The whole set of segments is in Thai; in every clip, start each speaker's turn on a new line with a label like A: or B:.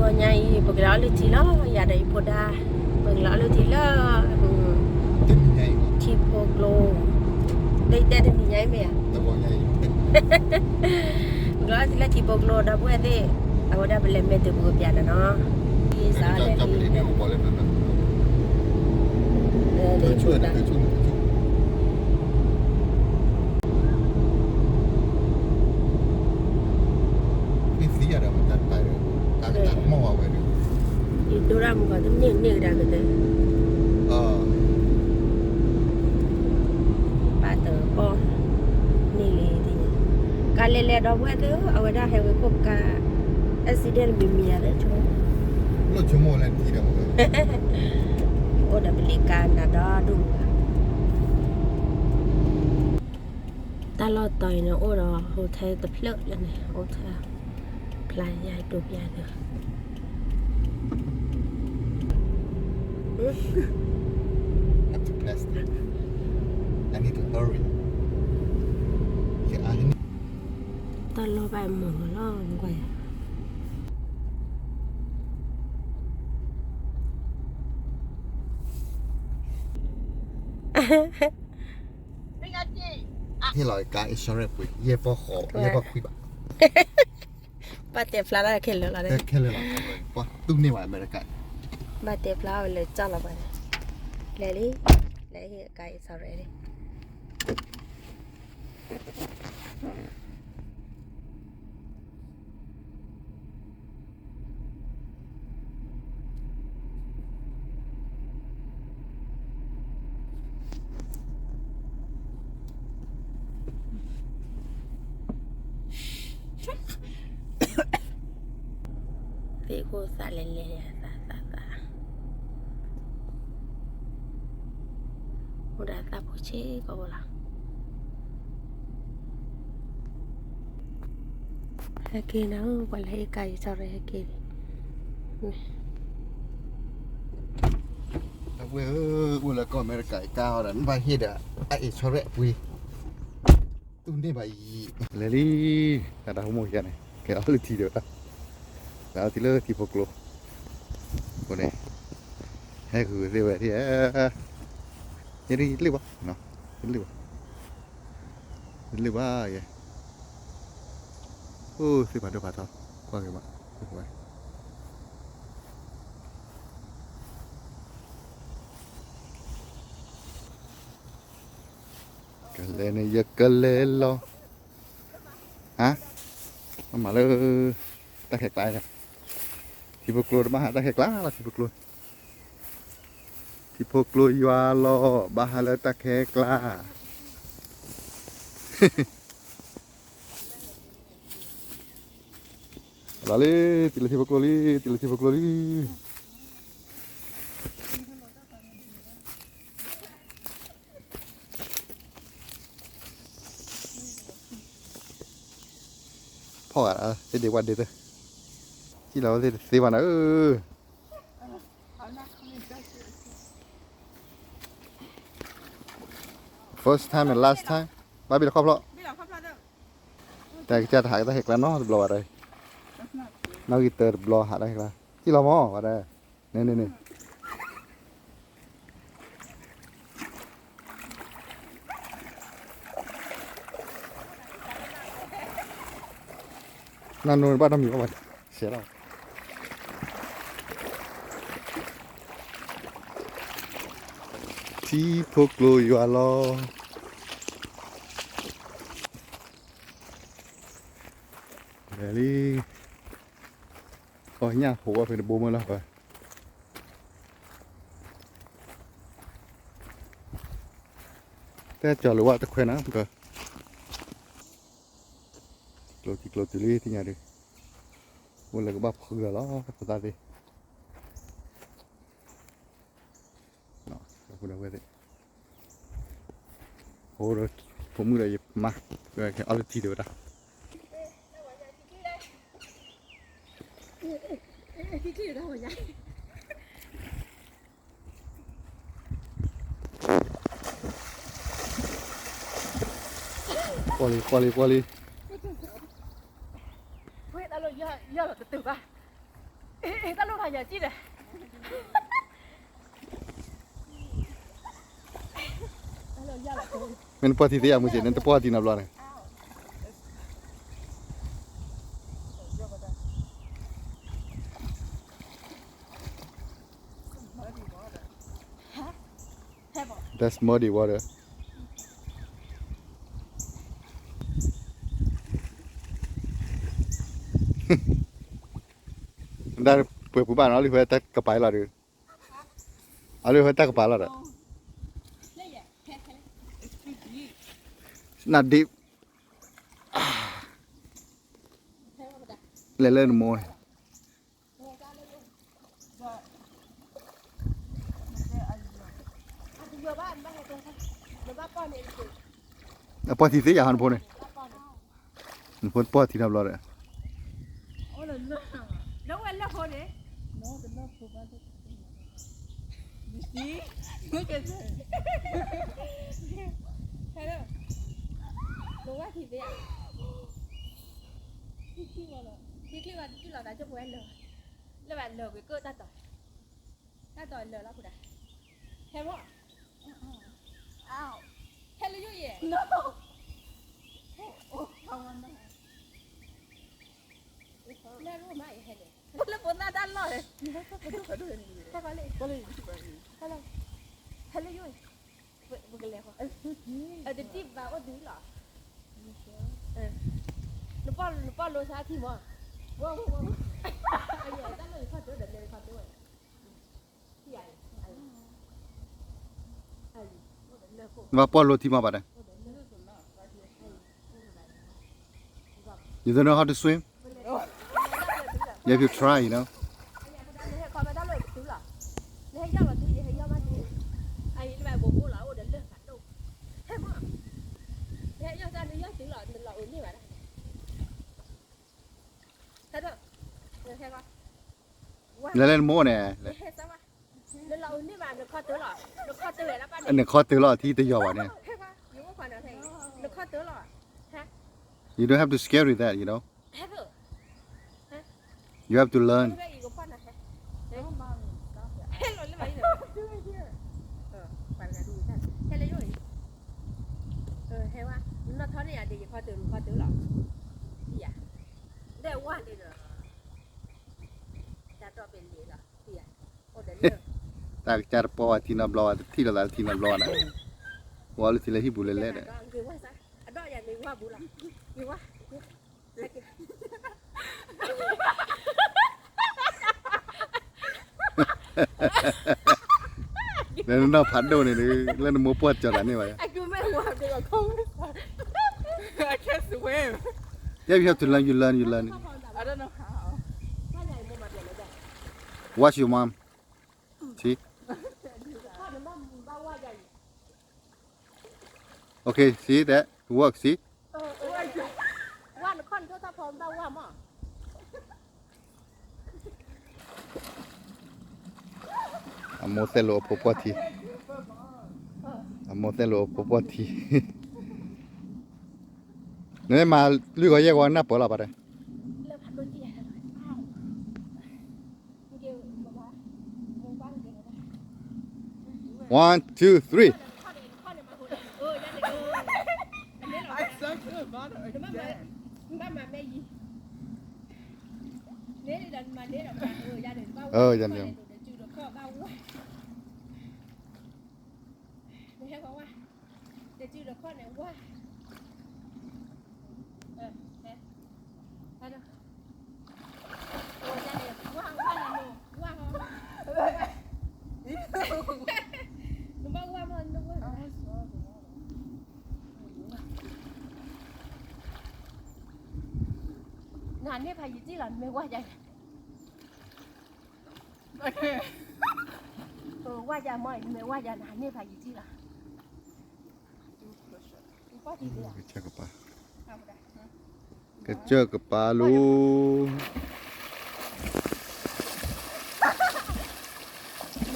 A: ตัวใหญ่พวกเราเลยทีละอย่าได้พอดาพวกเราเลยทีละ
B: ตึ้งใหญ่กว่า
A: ที่พวกโลได้แต่ถึงใหญ่ไหมอ่ะ
B: ตะบอใหญ่
A: พวกเราทีละที่พวกโลดับเบิ้ลเด้เอาได้เป็นเล่มเม็ดตัวบุกยานะเนาะที่สาเลย
B: จับไปเดียวบอลเลยนะ
A: เดี๋ยว
B: ช่วย
A: นะ
B: นะช่วยนี่สีอะไรมันตัดไปเลยตัดหม้อไปเลย
A: อยู่ดูรำก่อนต้องเนี่ยได้กันเลยปาเตอร์ปอนี่เลยทีนี้การเล่นๆดอกเบิ้ลเด้อเอาได้ให้ไว้พบกับอุบิเหตุมีเมียเลยช่วย
B: รถชั่วโมงแล้วทีเดียวเลย
A: โอ้ดับลิการนะดอดูตลอดต่อยนะโอ้เราโฮเทลตะเพลิดเลยเนี่ยโฮเทลพลายใหญ่ตัวใหญ่เด้อ
B: Have to press it. I need to hurry.
A: ตอนเราไปหมูล่อมกว่า
B: ที่ลอยกาอิสระปุยเย่พอขอเย่พอคุยแบบ
A: บาเตฟลาได้แค่เลยละเนี่ย
B: แค่เลยหรอปะตุ้มนี่หว่าอเมริกัน
A: บาเตฟลาเลยจ้าละไปเลยเลยไก่สาวเลยพี่กูสาเล่นสาudah tahu sih kau lah lagi nang boleh kai sore lagi
B: เว้ยอุลก็อเมริกันก้าวนั้นไปเฮ็ดอ่ะไอ้ชอระปุยตุ้มนี่ไปเลยดิada humor ya nih kayak lu tidurแล้วที่เลิกที่พกโลคนนี้ให้คือเรียกว่าที่ยังได้เรียกว่าเนาะเรียกว่าไงโอ้สิบาทเดียวบาทเท่าว่าไงบ้างกันเลยเนี่ยยักกันเลยเหรอฮะมาเลยตะแคกตายเลยที่พวกเราบ้าตะแคกล้าละที่พวกเราอยู่อาโลบ้าเลยตะแคกล้าlalu tiba-tiba keluarพ่ออ่ะเด็กวันเด็กที่เราเด็กสี่วันfirst time and last time บ้าบิลครอบแล้วแต่จะถ่ายตะเห็กแล้วเนาะบล็อกอะไรนักกีฬาบล็อกหาได้แล้วที่เรามองว่าได้เนี่ยนั่นนู่นบ้านน้ำมีก็มาเสียแล้วที่พวกเราอยู่อะล้อเดี๋ยวนี้อ๋อเนี่ยหัวเป็นบูมแล้วไปแต่จอดหรือว่าตะแคงนะก็โกลติลี่ที่ไหนดิวันเลยก็บ้าเผื่อแล้วก็ตาดิเนาะคุณเอาไว้ดิโอ้ยผมมือเลยมาแค่เอาทีเดียวนะควอลี
A: เฮ้ยเราเยอะเราตื่นป่ะ ตลกหายจีเลย
B: มันพอที่จะมึงเสียนั่นแต่พอที่นับรอเลยThat's muddy water. ได้เปิดผู้บ้านเอาเลยเพื่อตักกระป๋ายเราดูเอาเลยเพื่อตักกระป๋ายเราดู Not deep. เล่นๆโมยพอที่เสียหันพ้นเลยพ้นพอที่นับรอเลย
A: แล้ววันละคนเนี่ยฮัลโหลรู้ว่าทีเดียวที่ว่าที่เราได้จะพูดเลยแล้วแบบเลยไปเกิดตาต่อยเลยแล้วกูได้เห็นป่ะอ้าวเห็นเลยยุ่ยเนี่ย no แม่รู้ไหมเห็นเลยแล้วปวดหน้าด้านเลยถ้าเขาเลยก็เลยฮัลโหลฮัลโหลยุ่ยบุกเลยค่ะจะจีบแบบว่าดื้อหรอลูกป้อนโลซาทีมั้งว้าวไอ้ใหญ่ตั้งเลยข้อเจอเด็กเลยข้อเจอใหญ่
B: ว่าป้อนรถที่มาบ้าน You don't know how to swim? You have to try, you know. Lên mua nè. Anh đừng khó từ lọ thì tới giờ nè. You don't have to scare with that, you know. You have to learn. Ta cara bawa tina blawa, tidak lah tina blawa na. Walau tidak hibu lele deh. Nên nó phản đồ này lên mua bớt cho anh như vậy.
A: I doไม่ว่าเดี๋ยวเขาI can't swim.
B: Yeah, you have to learn. You learn.
A: I don't know how.
B: Watch your mom. See? Okay, see that work. See?
A: ว่าคนเขาถ้าพร้อมได้ว่ามั้ง
B: Amotelo popoti. Amotelo popoti. Nè mà lưu cái gì qua nắp bỏ là bà đây. 1, 2, 3. Dạ được.
A: Nàn nếp hay gì chứ là mẹ qua vậy. Qua nhà mọi mẹ qua nhà nàn nếp hay gì chứ là. Có gì vậy?
B: Cái cặp ba. Cái chơi cặp ba luôn.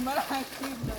C: Mà lại kim rồi.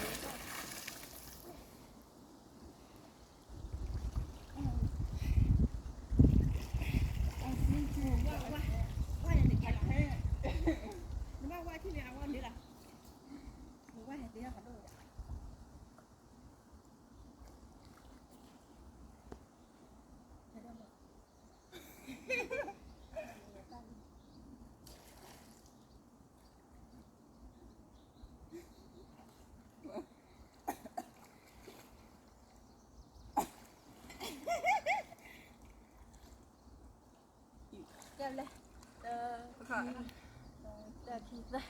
A: แต่ทีละ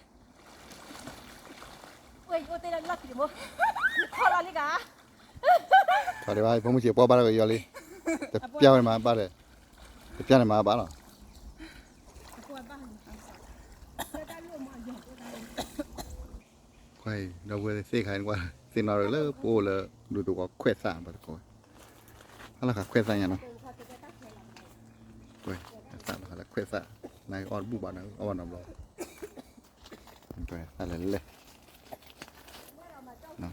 A: เว้ยโอเตลันลัดดิโมขอลาลิกา
B: เขาได้ว่าผมไม่เชื่อป้าบ้านก็ยอเลยแต่เปียวมาบ้านเลยแต่เปียวมาบ้านหรอค่อยเราเวลาเสียขายกว่าเสียนอร์เลยปูเลยดูตัวก็เควสซ่าบ้านก็อะไรครับเควสซ่าอย่างเนาะเว้ยซ่าแล้วเควสซ่านายออนบูบ้านนะออนน้ำร้อนไปอะไรเลยเนาะ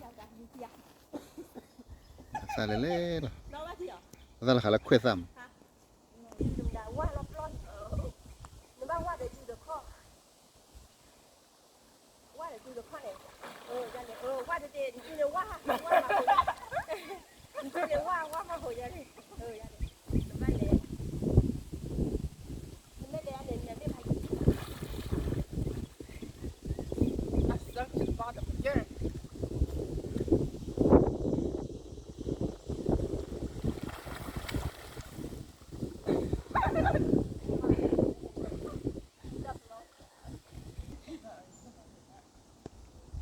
B: ซ่าเลยเลยเนาะซ่าแล้วเควสซ่า
A: ว่าร้อนหรือว่าเดี๋ยวจูเดข้อว่าเดี๋ยวจูเดข้อเนี่ยยันเนี่ยว่าจะเจนจูเดี๋ยวว่าจูเดี๋ยวว่ามาหัวยันเนี่ยยันเนี่ยไม่เลยไม่เลยเนี่ยเนี่ยไม่พาย
C: I stuck to the bottom again.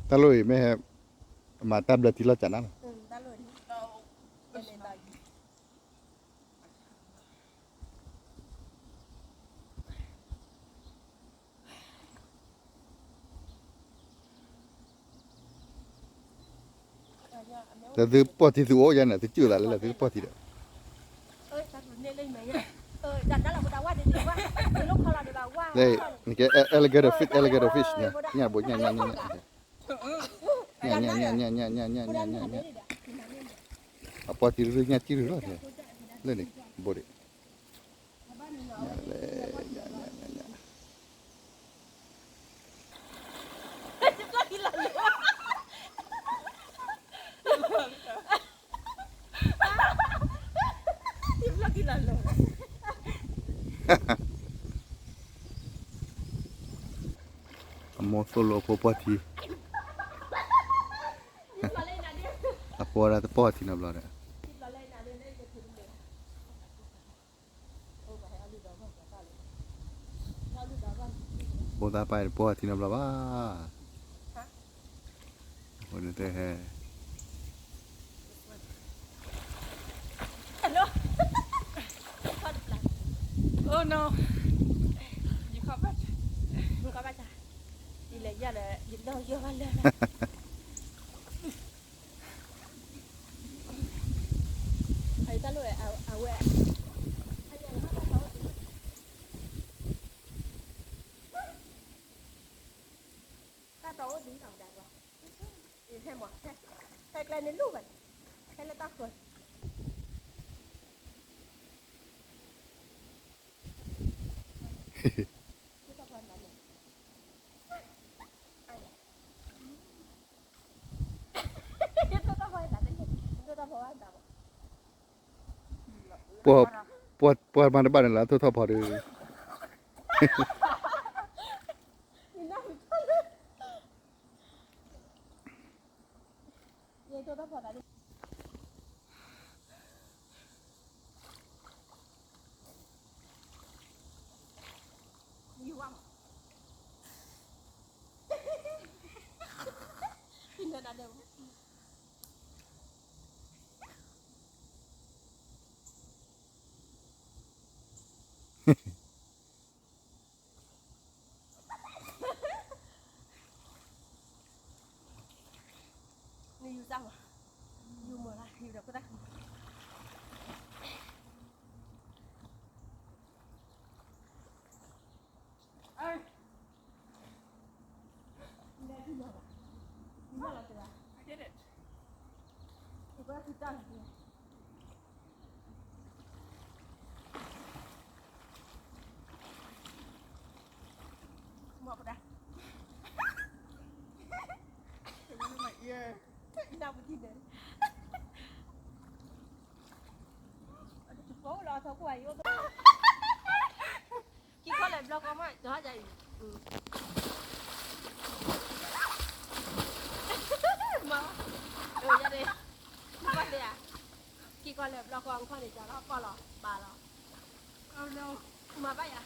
B: ตะลุยไม่ครับมาตับเดือดที่เราจัดนั่น
A: ได้เลย
C: No, it's not.
B: แต่ซื้อปอที่ซื้อโอ้ยันน่ะซื้อจืดอะไรล่ะซื้อปอที่เดียว
A: จัดเนี่ยเลยไหมจัดนั่นแหละคุณดาว่าเดี๋ยวว่าเดี๋ยวลูกเขาเราเดี๋ยวว่า
B: เลยนี่แก alligator fish เนี่ยบ่เนี่ยอะปอที่รู้เนี่ยที่รู้เลยนี่บ่ดิเนี่ย
A: Tim lagi lalu.
B: Amo solo popati. Apora the poti na blora. Poda pa poti na blora. Ode te hai.
A: Hello.
C: Oh no. You come back.
A: Buka baca. Ile ya le, ino yo vale. Ai ta lo a we. Ta tao đứng đầu đại rồi. Đi thêm một thế. Thay lên đến lúc vậy. Thay lên tao rồi.
B: Puat mana badan lah tu pau de.
A: Ni yêu răng à? Yêu mở ra, yêu được cái đấy. Ê. Đây cái gì à? Cái gì là gì à?
C: I did it.
A: Cái đó thì sao vậy? Mở vào đây.
C: It was in my ear.
A: Nào một tí nữa. Chụp phố lo thôi của ai vô. Chị có làm lo con á, đó vậy. Mà. Ra đi. Bắt đi à? Chị có làm lo con để cho nó con lo, bà lo.
C: Oh no.
A: Mà vậy à?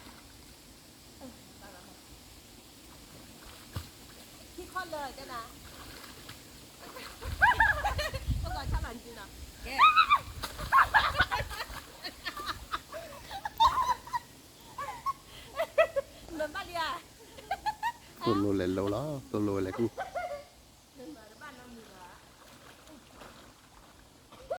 A: ข้อเลยจ้ะนะเมื่อก่อนชอบหลานจีนอ่ะแกเหมือนบ้านเดีย
B: ตัวโลเลยโลล้อตัวโลเลยกู